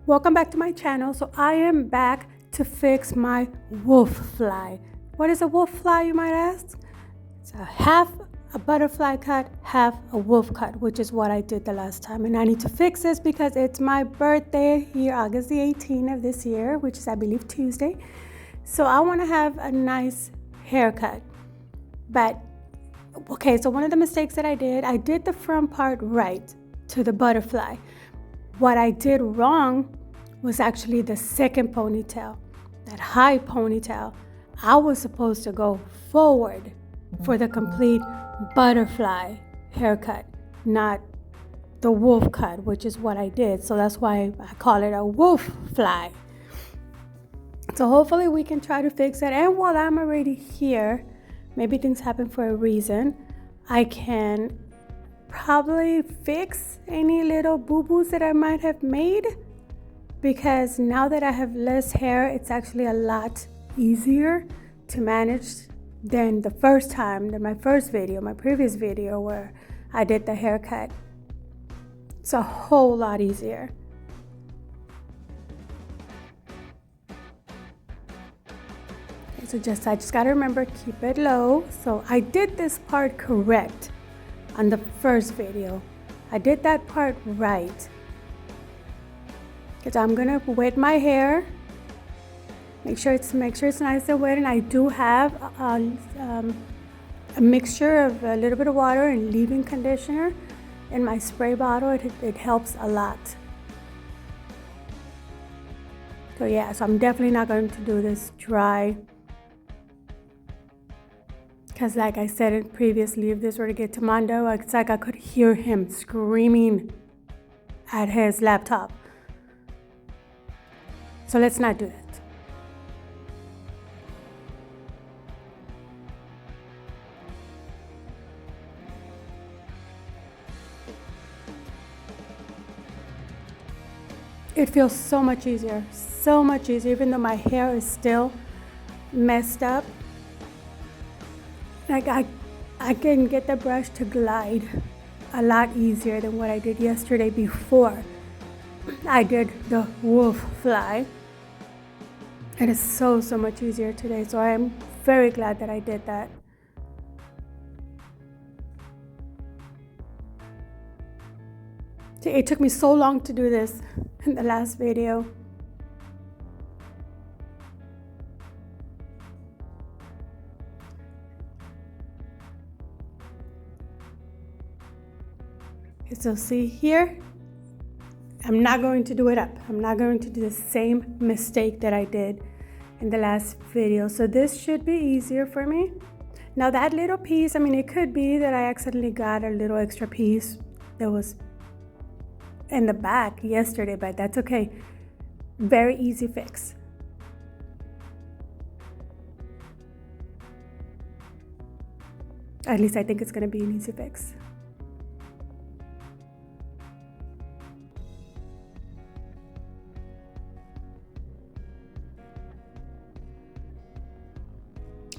Welcome back to my channel. So I am back to fix my wolf fly. What is a wolf fly, you might ask? It's a half a butterfly cut, half a wolf cut, which is what I did the last time. And I need to fix this because it's my birthday here, August the 18th of this year, which is, I believe, Tuesday. So I want to have a nice haircut. But, okay, so one of the mistakes that I did the front part right to the butterfly. What I did wrong was actually the second ponytail, that high ponytail. I was supposed to go forward for the complete butterfly haircut, not the wolf cut, which is what I did. So that's why I call it a wolf fly. So hopefully we can try to fix it. And while I'm already here, maybe things happen for a reason, I can probably fix any little boo-boos that I might have made, because now that I have less hair, it's actually a lot easier to manage than the first time, than my previous video where I did the haircut. It's a whole lot easier. So I just gotta remember, keep it low. So I did this part correct on the first video. I did that part right. Because I'm gonna wet my hair. Make sure it's nice and wet, and I do have a mixture of a little bit of water and leave-in conditioner in my spray bottle. It helps a lot. So yeah, so I'm definitely not going to do this dry, because like I said previously, if this were to get to Mondo, it's like I could hear him screaming at his laptop. So let's not do that. It feels so much easier, even though my hair is still messed up. Like I can get the brush to glide a lot easier than what I did yesterday before I did the wolf fly. It is so much easier today, so I am very glad that I did that. It took me so long to do this in the last video. So see here, I'm not going to do it up. I'm not going to do the same mistake that I did in the last video. So this should be easier for me. Now that little piece, it could be that I accidentally got a little extra piece that was in the back yesterday, but that's okay. Very easy fix. At least I think it's gonna be an easy fix.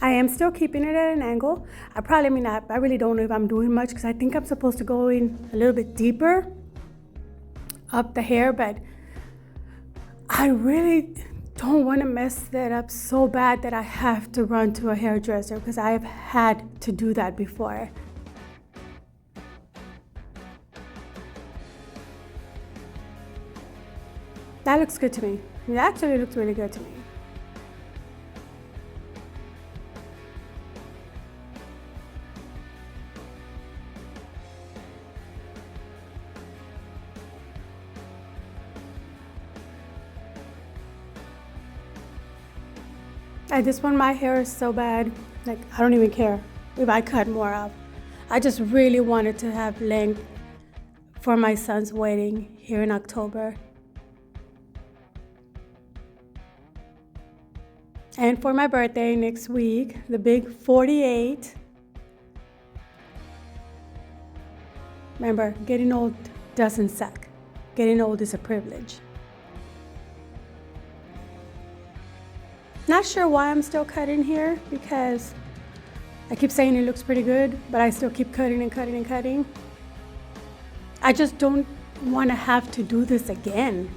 I am still keeping it at an angle. I really don't know if I'm doing much, because I think I'm supposed to go in a little bit deeper up the hair, but I really don't want to mess that up so bad that I have to run to a hairdresser, because I have had to do that before. That looks good to me. It actually looks really good to me. At this point, my hair is so bad, like I don't even care if I cut more off. I just really wanted to have length for my son's wedding here in October. And for my birthday next week, the big 48. Remember, getting old doesn't suck. Getting old is a privilege. Not sure why I'm still cutting here, because I keep saying it looks pretty good, but I still keep cutting and cutting and cutting. I just don't want to have to do this again.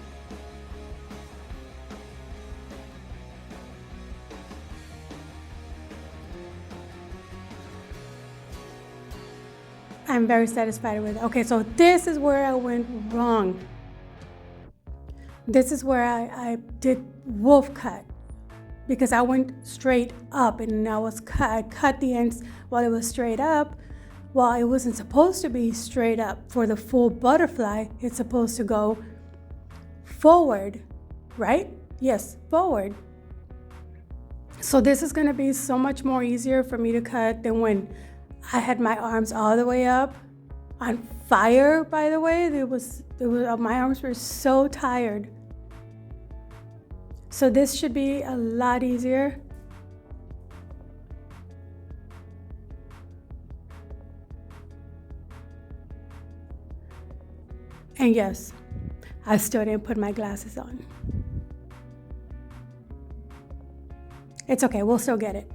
I'm very satisfied with it. Okay, so this is where I went wrong. This is where I did wolf cut, because I went straight up and I cut the ends while it was straight up. Well, it wasn't supposed to be straight up. For the full butterfly, it's supposed to go forward, right? Yes, forward. So this is gonna be so much more easier for me to cut than when I had my arms all the way up on fire, by the way. My arms were so tired. So this should be a lot easier. And yes, I still didn't put my glasses on. It's okay, we'll still get it.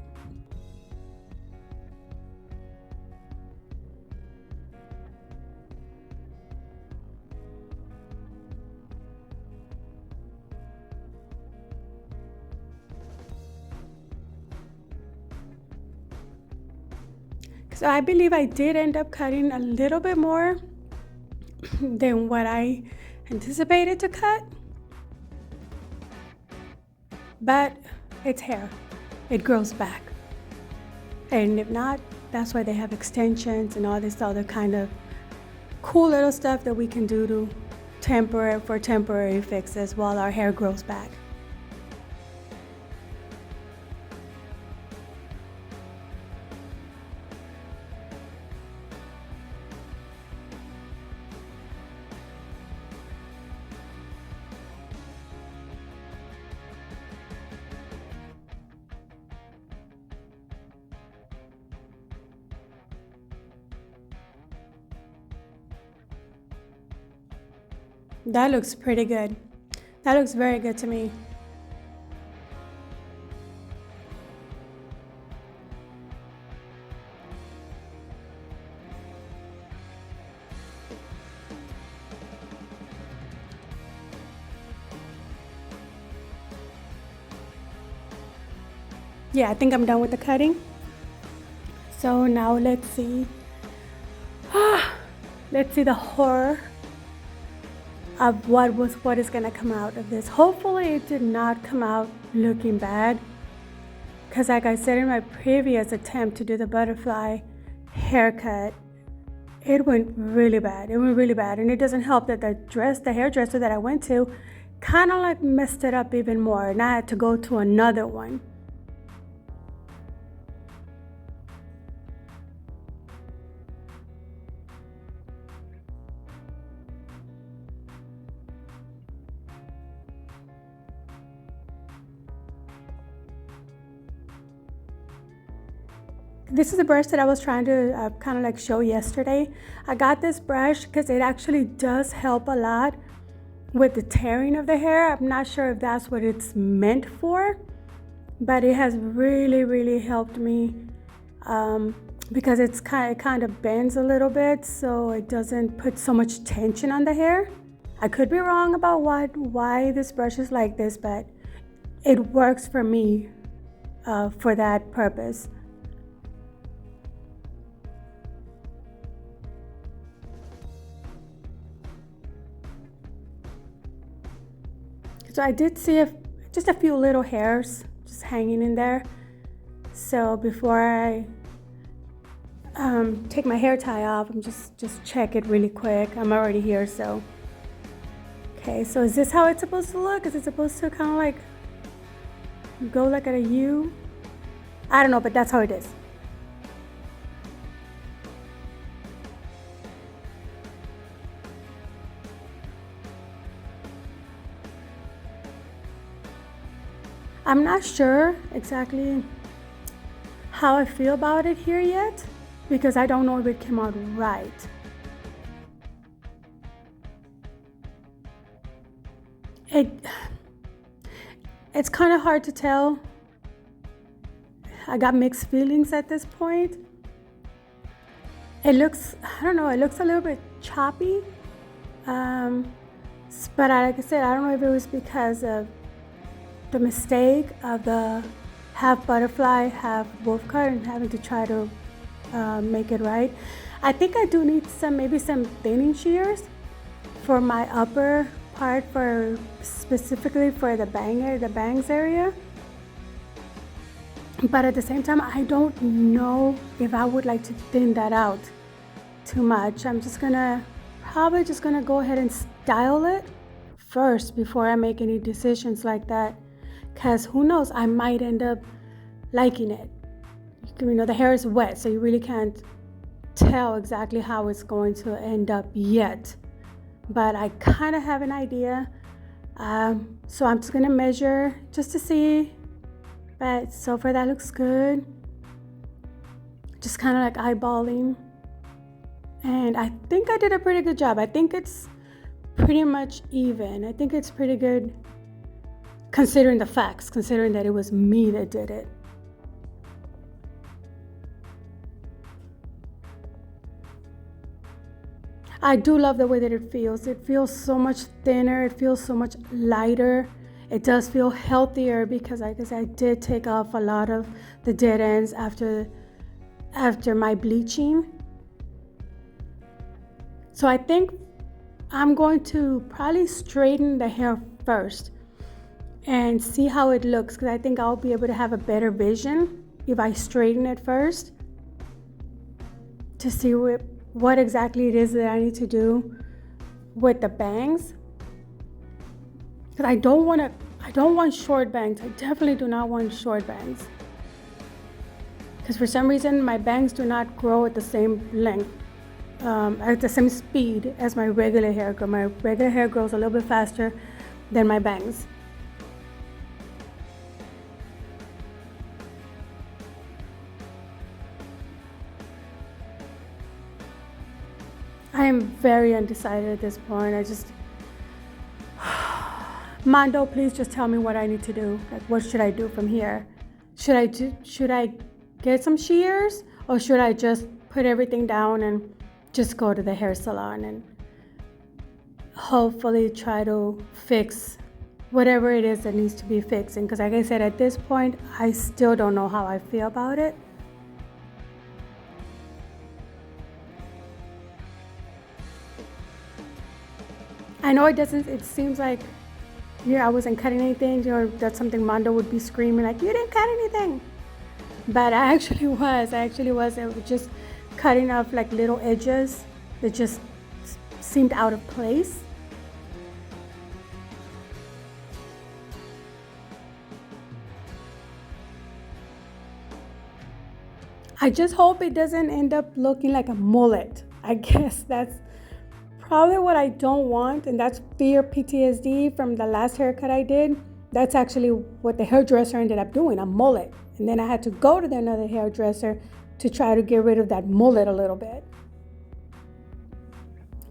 So I believe I did end up cutting a little bit more than what I anticipated to cut. But it's hair. It grows back. And if not, that's why they have extensions and all this other kind of cool little stuff that we can do to temporary fixes while our hair grows back. That looks pretty good. That looks very good to me. Yeah, I think I'm done with the cutting. So now let's see. Let's see the horror of what is gonna come out of this. Hopefully it did not come out looking bad, because like I said in my previous attempt to do the butterfly haircut, it went really bad. And it doesn't help that the hairdresser that I went to kind of like messed it up even more, and I had to go to another one. This is a brush that I was trying to kind of like show yesterday. I got this brush because it actually does help a lot with the tearing of the hair. I'm not sure if that's what it's meant for, but it has really helped me because it kind of bends a little bit, so it doesn't put so much tension on the hair. I could be wrong about why this brush is like this, but it works for me for that purpose. So I did see just a few little hairs just hanging in there. So before I take my hair tie off, I'm just check it really quick. I'm already here, so. Okay, so is this how it's supposed to look? Is it supposed to kind of like go like at a U? I don't know, but that's how it is. I'm not sure exactly how I feel about it here yet, because I don't know if it came out right. It's kind of hard to tell. I got mixed feelings at this point. It looks a little bit choppy. But like I said, I don't know if it was because of the mistake of the half butterfly, half wolf cut, and having to try to make it right. I think I do need maybe some thinning shears for my upper part, for specifically for the bangs area. But at the same time, I don't know if I would like to thin that out too much. I'm probably just gonna go ahead and style it first before I make any decisions like that. Cause who knows, I might end up liking it. You know, the hair is wet, so you really can't tell exactly how it's going to end up yet. But I kind of have an idea. So I'm just gonna measure just to see. But so far that looks good. Just kind of like eyeballing. And I think I did a pretty good job. I think it's pretty much even. I think it's pretty good considering the facts, considering that it was me that did it. I do love the way that it feels. It feels so much thinner. It feels so much lighter. It does feel healthier because, like I said, I did take off a lot of the dead ends after my bleaching. So I think I'm going to probably straighten the hair first and see how it looks, because I think I'll be able to have a better vision if I straighten it first to see what exactly it is that I need to do with the bangs. Because I don't want short bangs. I definitely do not want short bangs. Because for some reason my bangs do not grow at the same length, at the same speed as my regular hair grows. My regular hair grows a little bit faster than my bangs. I am very undecided at this point. Mondo, please just tell me what I need to do. Like, what should I do from here? Should I get some shears, or should I just put everything down and just go to the hair salon and hopefully try to fix whatever it is that needs to be fixing? Because like I said, at this point, I still don't know how I feel about it. I know it seems like, I wasn't cutting anything, that's something Mondo would be screaming like, you didn't cut anything. But I actually was. It was just cutting off like little edges that just seemed out of place. I just hope it doesn't end up looking like a mullet. I guess that's probably what I don't want, and that's fear PTSD from the last haircut I did. That's actually what the hairdresser ended up doing, a mullet. And then I had to go to another hairdresser to try to get rid of that mullet a little bit.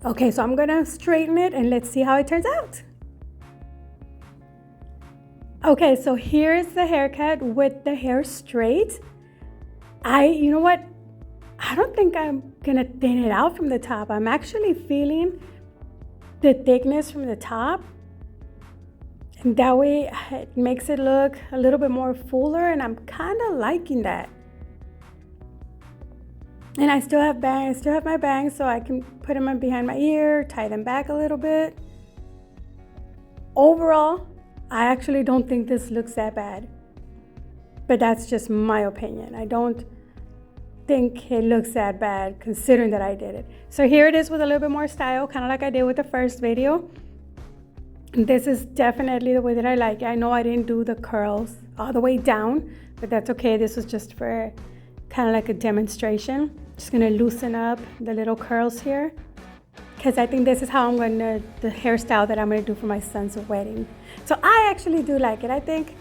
Okay, so I'm gonna straighten it and let's see how it turns out. Okay, so here's the haircut with the hair straight. You know what? I don't think I'm gonna thin it out from the top. I'm actually feeling the thickness from the top. And that way it makes it look a little bit more fuller, and I'm kind of liking that. And I still have my bangs, so I can put them behind my ear, tie them back a little bit. Overall, I actually don't think this looks that bad. But that's just my opinion. I don't think it looks that bad considering that I did it. So here it is with a little bit more style, kind of like I did with the first video. This is definitely the way that I like it. I know I didn't do the curls all the way down, but that's okay. This was just for kind of like a demonstration. Just gonna loosen up the little curls here, because I think this is how the hairstyle that I'm gonna do for my son's wedding. So I actually do like it. I think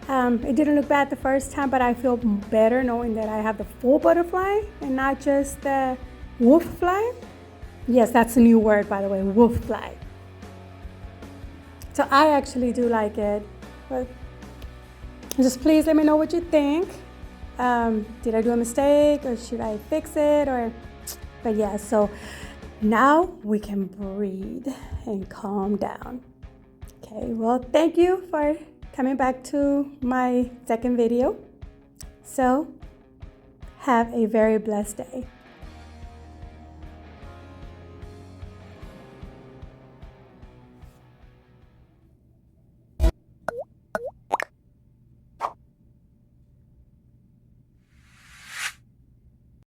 it didn't look bad the first time, but I feel better knowing that I have the full butterfly and not just the wolf fly. Yes, that's a new word, by the way, wolf fly. So I actually do like it, but just please let me know what you think. Did I do a mistake, or should I fix it? But yeah, so now we can breathe and calm down. Okay, well, thank you for coming back to my second video. So have a very blessed day.